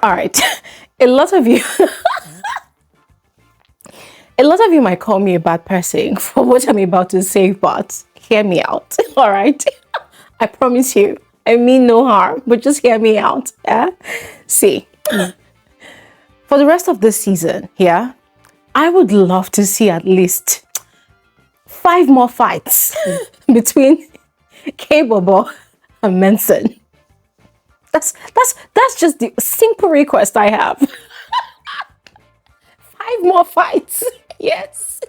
All right. A lot of you might call me a bad person for what I'm about to say, but hear me out. All right. I promise you, I mean no harm, but just hear me out. Yeah. See, for the rest of this season, yeah, I would love to see at least 5 more fights between KAYBOBO and Mensen. That's just the simple request I have. 5 more fights. Yes.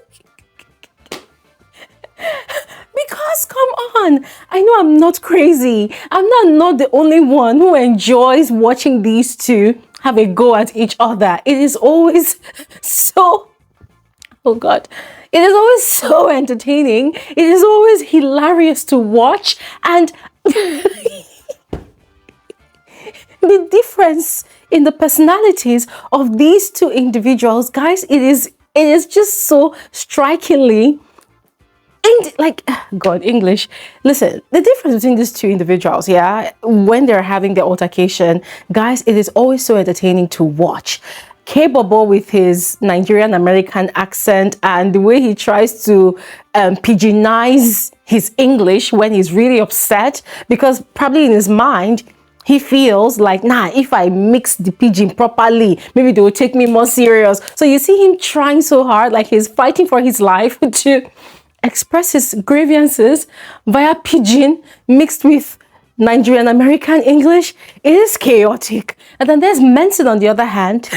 Because come on, I know I'm not crazy. I'm not the only one who enjoys watching these two have a go at each other. It is always so, oh God, it is always so entertaining. It is always hilarious to watch. And the difference in the personalities of these two individuals, guys, it is just so strikingly, and like, God, English. Listen, the difference between these two individuals, yeah, when they're having their altercation, guys, it is always so entertaining to watch. KAYBOBO with his Nigerian American accent and the way he tries to pigeonize his English when he's really upset, because probably in his mind, he feels like, nah, if I mix the pidgin properly, maybe they will take me more serious. So you see him trying so hard, like he's fighting for his life to express his grievances via pidgin mixed with Nigerian American English. It is chaotic. And then there's Mensen on the other hand.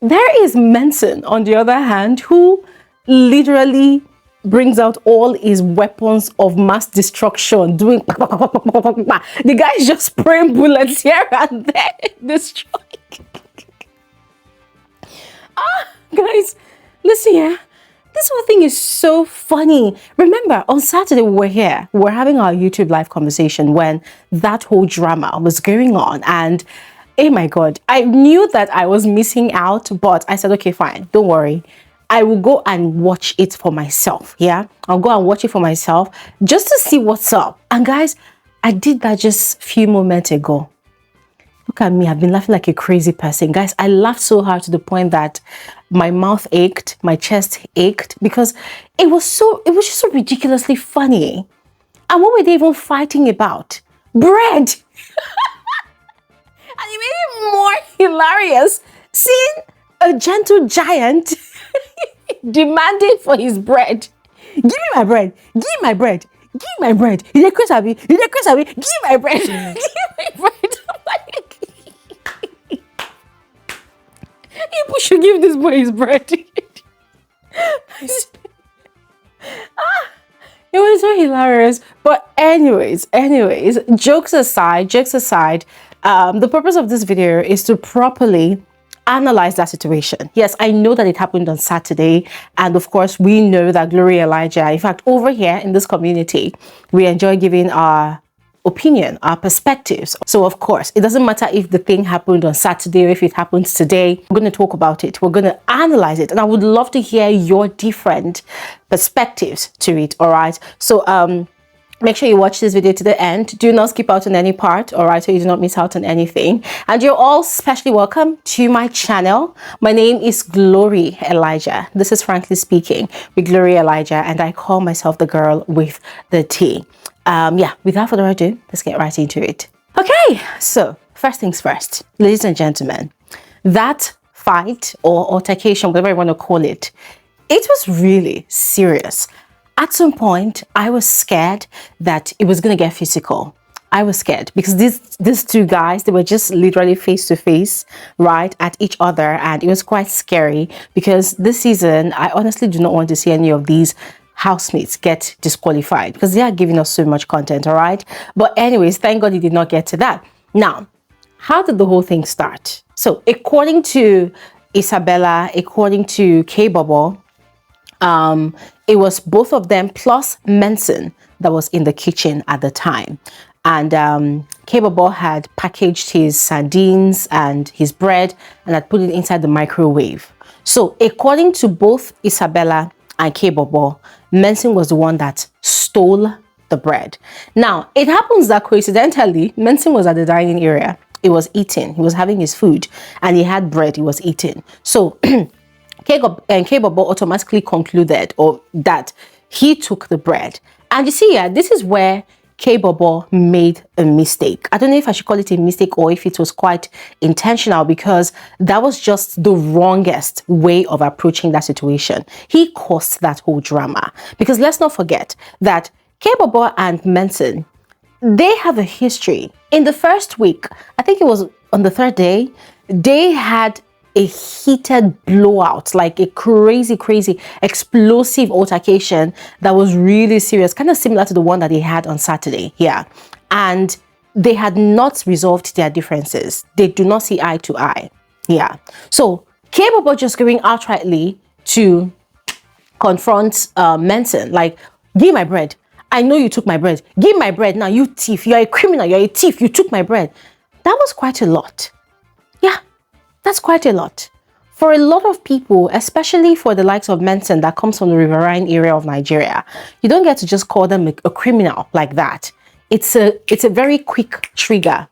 There is Mensen on the other hand who literally brings out all his weapons of mass destruction, doing the guy's just spraying bullets here and there, destroying. Guys, listen here. This whole thing is so funny. Remember, on Saturday we were here. We were having our YouTube live conversation when that whole drama was going on. And oh my God, I knew that I was missing out, but I said, okay, fine, don't worry. I will go and watch it for myself. Yeah, I'll go and watch it for myself just to see what's up. And guys, I did that just a few moments ago. Look at me, I've been laughing like a crazy person. Guys, I laughed so hard to the point that my mouth ached, my chest ached, because it was just so ridiculously funny. And what were they even fighting about? Bread! And it made it more hilarious seeing a gentle giant demanding for his bread. Give me my bread. Give me my bread. Give me my bread. You dey crazy abi? You dey crazy abi? Give me my bread. Give me my bread. People should give this boy his bread. It was so hilarious. But anyways, jokes aside, the purpose of this video is to properly analyze that situation. Yes, I know that it happened on Saturday, and of course we know that BBNaija, in fact, over here in this community, we enjoy giving our opinion, our perspectives. So of course, it doesn't matter if the thing happened on Saturday or if it happens today. We're going to talk about it. We're going to analyze it, and I would love to hear your different perspectives to it. All right. So make sure you watch this video to the end. Do not skip out on any part, all right, so you do not miss out on anything. And you're all specially welcome to my channel. My name is Glory Elijah. This is Frankly Speaking with Glory Elijah, and I call myself the girl with the T. Yeah, without further ado, let's get right into it. Okay, so first things first, ladies and gentlemen, that fight or altercation, whatever you want to call it, it was really serious. At some point, I was scared that it was going to get physical. I was scared because these two guys, they were just literally face to face, right, at each other. And it was quite scary because this season, I honestly do not want to see any of these housemates get disqualified because they are giving us so much content, all right? But anyways, thank God it did not get to that. Now, how did the whole thing start? So according to Isabella, according to KAYBOBO, it was both of them plus Mensen that was in the kitchen at the time. And KAYBOBO had packaged his sardines and his bread and had put it inside the microwave. So according to both Isabella and KAYBOBO, Mensen was the one that stole the bread. Now, it happens that coincidentally, Mensen was at the dining area. He was eating. He was having his food. And he had bread he was eating. So, KAYBOBO automatically concluded that he took the bread. And you see, yeah, this is where KAYBOBO made a mistake. I don't know if I should call it a mistake or if it was quite intentional, because that was just the wrongest way of approaching that situation. He caused that whole drama. Because let's not forget that KAYBOBO and Mensen, they have a history. In the first week, I think it was on the third day, they had a heated blowout, like a crazy explosive altercation that was really serious, kind of similar to the one that they had on Saturday. Yeah. And they had not resolved their differences. They do not see eye to eye. Yeah. So KAYBOBO just going outrightly to confront Mensen, like, give my bread. I know you took my bread. Give my bread now, you thief. You're a criminal. You're a thief. You took my bread. That was quite a lot. Yeah. That's quite a lot. For a lot of people, especially for the likes of Mensen that comes from the riverine area of Nigeria, you don't get to just call them a criminal like that. It's a very quick trigger.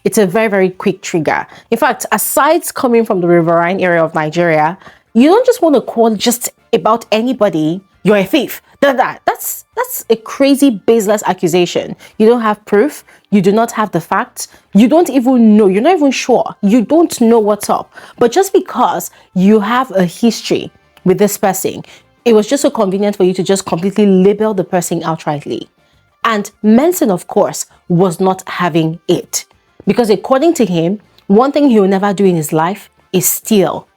It's a very quick trigger. In fact, aside coming from the riverine area of Nigeria, you don't just want to call just about anybody, you're a thief. That's a crazy, baseless accusation. You don't have proof. You do not have the facts. You don't even know. You're not even sure. You don't know what's up. But just because you have a history with this person, it was just so convenient for you to just completely label the person outrightly. And Mensen, of course, was not having it. Because according to him, one thing he will never do in his life is steal.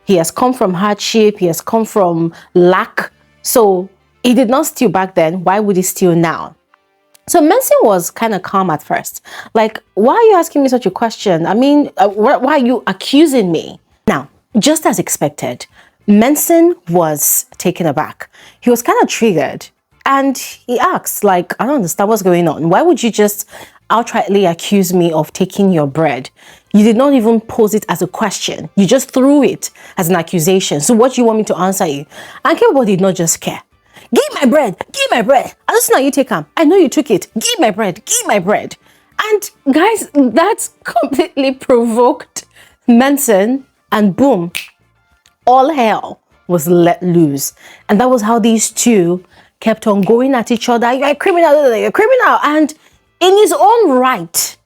He has come from hardship. He has come from lack. So he did not steal back then. Why would he steal now? So Mensen was kind of calm at first. Like, why are you asking me such a question? I mean, why are you accusing me? Now, just as expected, Mensen was taken aback. He was kind of triggered. And he asked, like, I don't understand what's going on. Why would you just outrightly accuse me of taking your bread? You did not even pose it as a question. You just threw it as an accusation. So what do you want me to answer you? And KAYBOBO did not just care. Give my bread. Give my bread. I don't know you take them. I know you took it. Give my bread. Give my bread. And guys, that completely provoked Mensen, and boom, all hell was let loose. And that was how these two kept on going at each other. You're a criminal. You're a criminal. And in his own right,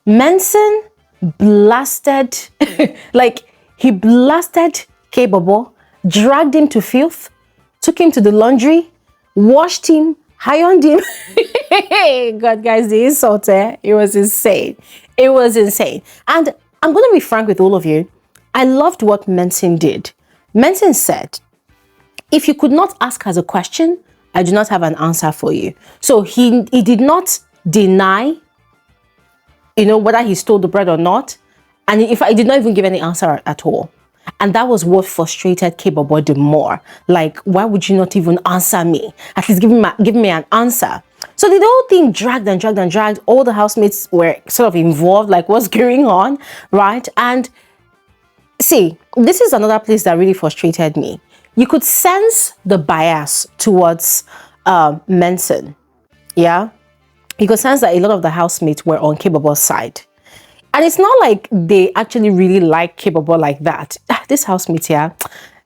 Mensen blasted, like he blasted KAYBOBO, dragged him to filth, took him to the laundry, washed him, ironed him. God, guys, the insult, it was insane. It was insane. And I'm going to be frank with all of you. I loved what Mensen did. Mensen said, if you could not ask us a question, I do not have an answer for you. So he did not deny, whether he stole the bread or not. And in fact, he did not even give any answer at all. And that was what frustrated KAYBOBO the more. Like, why would you not even answer me? At least give me an answer. So the whole thing dragged and dragged and dragged. All the housemates were sort of involved, like what's going on, right? And see, this is another place that really frustrated me. You could sense the bias towards Mensen, yeah? You could sense that a lot of the housemates were on KAYBOBO's side. And it's not like they actually really like KAYBOBO like that. This housemates here,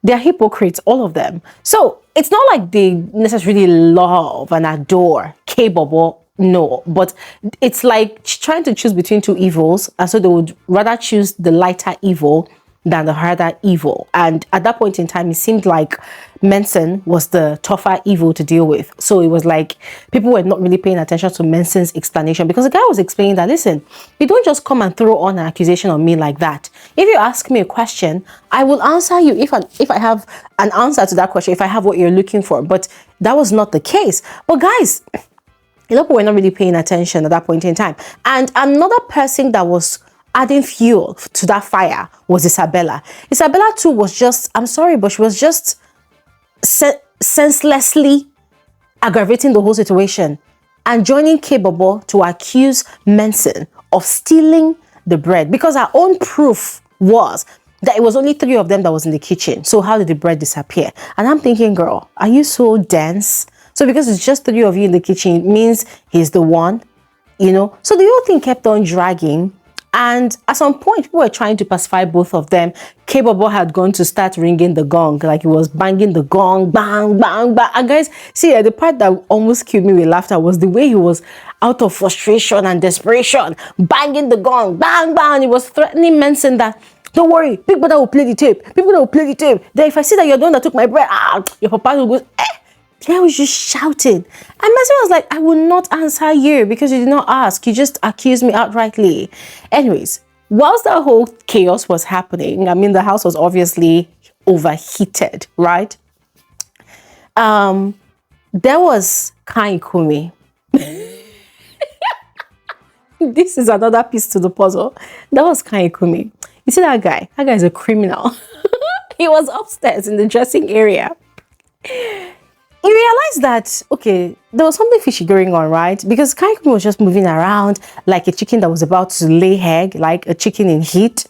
they're hypocrites, all of them. So it's not like they necessarily love and adore KAYBOBO, no. But it's like trying to choose between two evils. And so they would rather choose the lighter evil than the harder evil. And at that point in time, it seemed like Mensen was the tougher evil to deal with. So it was like people were not really paying attention to Mensen's explanation, because the guy was explaining that, listen, you don't just come and throw on an accusation on me like that. If you ask me a question, I will answer you if I have an answer to that question, if I have what you're looking for. But that was not the case. But guys, people were not really paying attention at that point in time. And another person that was adding fuel to that fire was Isabella. Isabella too was just, I'm sorry, but she was just senselessly aggravating the whole situation and joining KAYBOBO to accuse Mensen of stealing the bread, because our own proof was that it was only 3 of them that was in the kitchen. So how did the bread disappear? And I'm thinking, girl, are you so dense? So because it's just 3 of you in the kitchen, it means he's the one, you know. So the whole thing kept on dragging. And at some point, people were trying to pacify both of them. KAYBOBO had gone to start ringing the gong, like he was banging the gong, bang, bang, bang. And guys, see, the part that almost killed me with laughter was the way he was out of frustration and desperation, banging the gong, bang, bang. He was threatening Mensen that, don't worry, Big Brother will play the tape. Big Brother will play the tape. Then if I see that you're the one that took my bread, your papa will go, eh. I was just shouting. And Mensen was like, I will not answer you because you did not ask. You just accused me outrightly. Anyways, whilst that whole chaos was happening, I mean, the house was obviously overheated, right? There was KAYBOBO. This is another piece to the puzzle. That was KAYBOBO. You see that guy? That guy is a criminal. He was upstairs in the dressing area. He realized that, okay, there was something fishy going on, right? Because KAYBOBO was just moving around like a chicken that was about to lay egg, like a chicken in heat.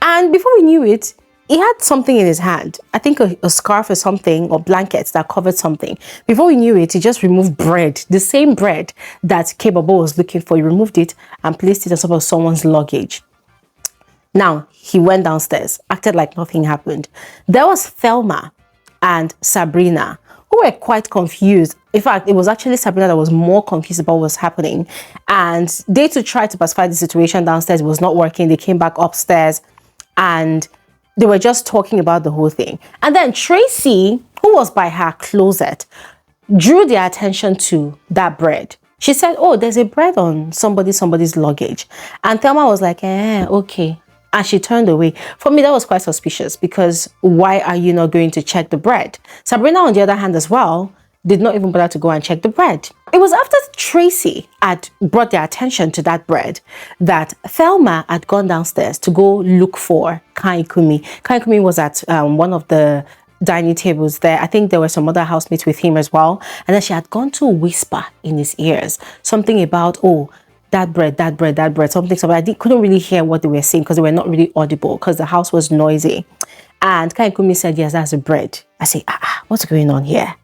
And before we knew it, he had something in his hand. I think a scarf or something, or blankets that covered something. Before we knew it, he just removed bread, the same bread that KAYBOBO was looking for. He removed it and placed it on top of someone's luggage. Now, he went downstairs, acted like nothing happened. There was Thelma and Sabrina, who were quite confused. In fact, it was actually Sabrina that was more confused about what was happening. And they too tried to pacify the situation downstairs. It was not working. They came back upstairs and they were just talking about the whole thing. And then Tracy, who was by her closet, drew their attention to that bread. She said, oh, there's a bread on somebody's luggage. And Thelma was like, okay. And she turned away. For me, that was quite suspicious because why are you not going to check the bread? Sabrina, on the other hand as well, did not even bother to go and check the bread. It was after Tracy had brought their attention to that bread that Thelma had gone downstairs to go look for KAYBOBO. KAYBOBO was at one of the dining tables there. I think there were some other housemates with him as well. And then she had gone to whisper in his ears something about, oh, that bread, something. I couldn't really hear what they were saying because they were not really audible because the house was noisy. And KAYBOBO said, yes, that's the bread. I say, what's going on here?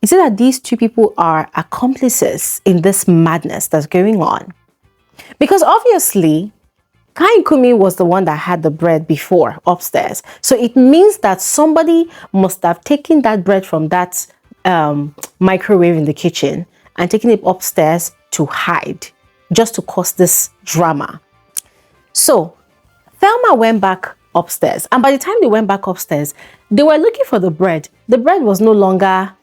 Is it that these two people are accomplices in this madness that's going on? Because obviously, KAYBOBO was the one that had the bread before upstairs. So it means that somebody must have taken that bread from that microwave in the kitchen and taken it upstairs to hide, just to cause this drama. So Thelma went back upstairs, and by the time they went back upstairs, they were looking for the bread. The bread was no longer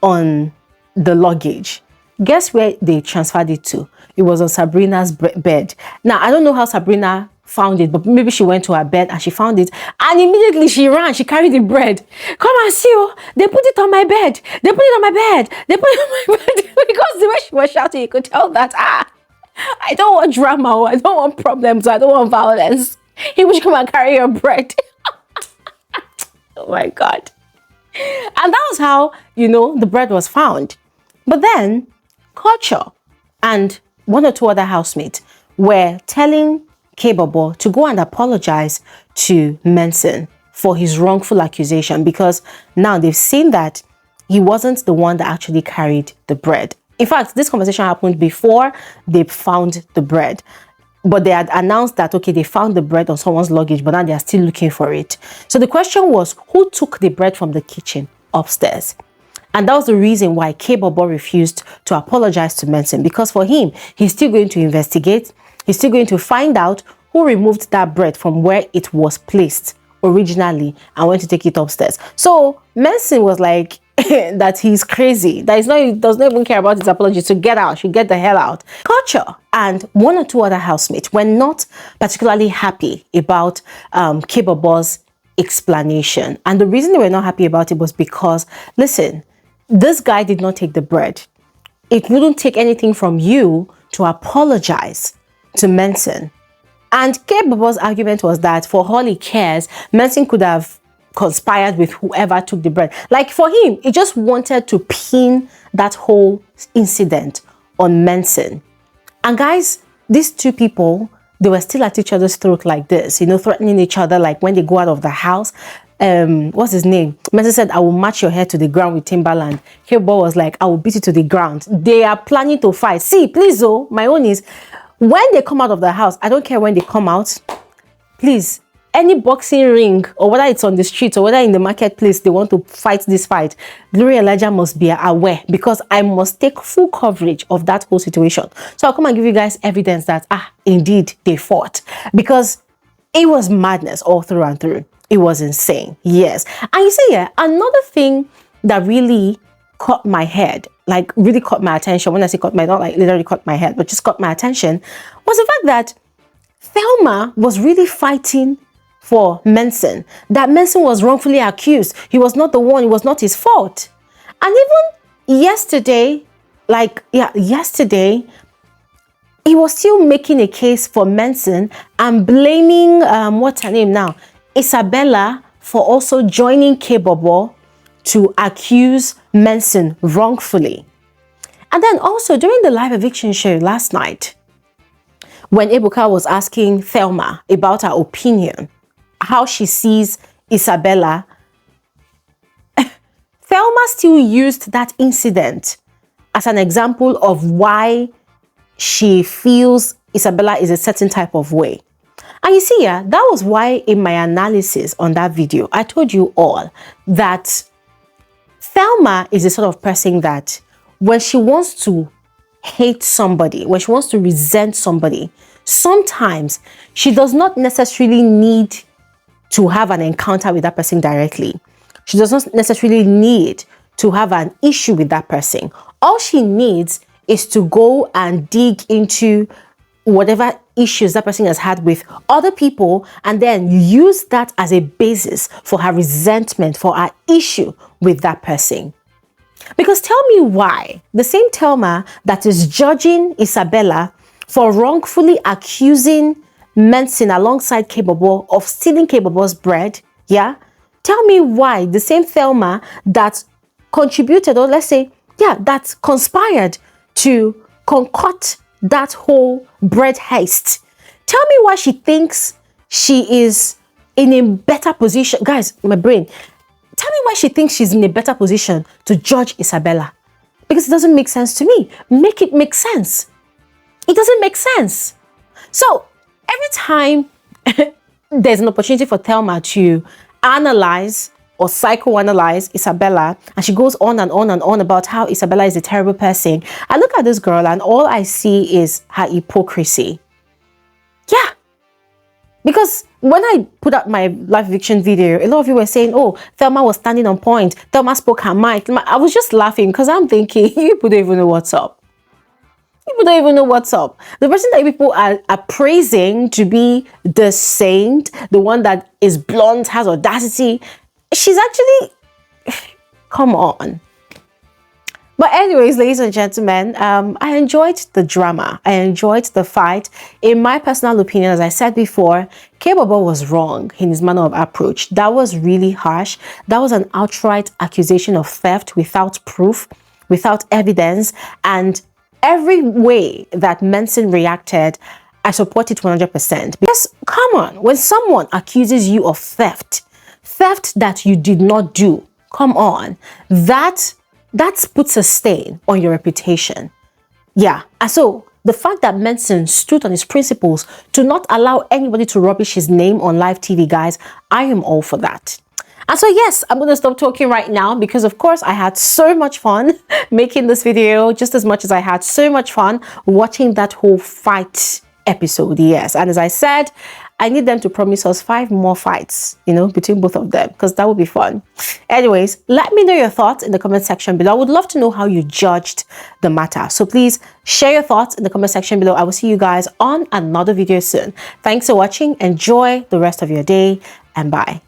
on the luggage. Guess where they transferred it to? It was on Sabrina's bed. Now, I don't know how Sabrina found it, but maybe she went to her bed and she found it, and immediately she ran. She carried the bread. Come and see, oh, they put it on my bed. They put it on my bed. They put it on my bed. Because the way she was shouting, you could tell that, I don't want drama, I don't want problems, I don't want violence. He would come and carry your bread. Oh my God. And that was how, the bread was found. But then, Culture and one or two other housemates were telling KAYBOBO to go and apologize to Mensen for his wrongful accusation, because now they've seen that he wasn't the one that actually carried the bread. In fact, this conversation happened before they found the bread. But they had announced that, okay, they found the bread on someone's luggage, but now they are still looking for it. So the question was, who took the bread from the kitchen upstairs? And that was the reason why KAYBOBO refused to apologize to Mensen, because for him, he's still going to investigate. He's still going to find out who removed that bread from where it was placed originally and went to take it upstairs. So Mensen was like, that he's crazy, that he does not even care about his apology, so get out, should get the hell out. Culture and one or two other housemates were not particularly happy about KAYBOBO's explanation. And the reason they were not happy about it was because, listen, this guy did not take the bread. It wouldn't take anything from you to apologize to Mensen. And KAYBOBO's argument was that for all he cares, Mensen could have conspired with whoever took the bread. Like for him, he just wanted to pin that whole incident on Mensen. And guys, these two people, they were still at each other's throat like this, threatening each other like when they go out of the house. what's his name? Mensen said, I will match your head to the ground with Timberland. KAYBOBO was like, I will beat you to the ground. They are planning to fight. See, please, oh, my own is, when they come out of the house, I don't care when they come out, please, any boxing ring, or whether it's on the street or whether in the marketplace, they want to fight this fight, BBNaija must be aware, because I must take full coverage of that whole situation. So I'll come and give you guys evidence that, indeed, they fought. Because it was madness all through and through. It was insane. Yes. And you see, yeah, another thing that really caught my head, like really caught my attention, when I say caught my, not like literally caught my head, but just caught my attention, was the fact that Thelma was really fighting for Mensen, that Mensen was wrongfully accused. He was not the one, it was not his fault. And even yesterday, yesterday, he was still making a case for Mensen and blaming, what's her name now? Isabella, for also joining KAYBOBO to accuse Mensen wrongfully. And then also during the live eviction show last night, when Ebuka was asking Thelma about her opinion, how she sees Isabella, Thelma still used that incident as an example of why she feels Isabella is a certain type of way. And you see, yeah, that was why in my analysis on that video, I told you all that Thelma is the sort of person that when she wants to hate somebody, when she wants to resent somebody, sometimes she does not necessarily need to have an encounter with that person directly. She does not necessarily need to have an issue with that person. All she needs is to go and dig into whatever issues that person has had with other people and then use that as a basis for her resentment, for her issue with that person. Because tell me why the same Thelma that is judging Isabella for wrongfully accusing Mensen alongside KAYBOBO of stealing KAYBOBO's bread, yeah? Tell me why the same Thelma that contributed, or let's say, yeah, that conspired to concoct that whole bread heist. Tell me why she thinks she is in a better position. Guys, my brain. Tell me why she thinks she's in a better position to judge Isabella. Because it doesn't make sense to me. Make it make sense. It doesn't make sense. So every time there's an opportunity for Thelma to analyze or psychoanalyze Isabella, and she goes on and on and on about how Isabella is a terrible person, I look at this girl and all I see is her hypocrisy. Yeah. Because when I put up my live eviction video, a lot of you were saying, oh, Thelma was standing on point. Thelma spoke her mind. I was just laughing because I'm thinking, you people don't even know what's up. People don't even know what's up. The person that people are praising to be the saint, the one that is blonde, has audacity, she's actually, come on. But anyways, ladies and gentlemen, I enjoyed the drama. I enjoyed the fight. In my personal opinion, as I said before, KAYBOBO was wrong in his manner of approach. That was really harsh. That was an outright accusation of theft without proof, without evidence. And every way that Mensen reacted, I support it 100%. Because, come on, when someone accuses you of theft that you did not do, come on, that puts a stain on your reputation. Yeah. And so the fact that Mensen stood on his principles to not allow anybody to rubbish his name on live TV, guys, I am all for that. And so, yes, I'm going to stop talking right now because, of course, I had so much fun making this video, just as much as I had so much fun watching that whole fight episode. Yes. And as I said, I need them to promise us 5 more fights, you know, between both of them, because that would be fun. Anyways, let me know your thoughts in the comment section below. I would love to know how you judged the matter. So please share your thoughts in the comment section below. I will see you guys on another video soon. Thanks for watching. Enjoy the rest of your day and bye.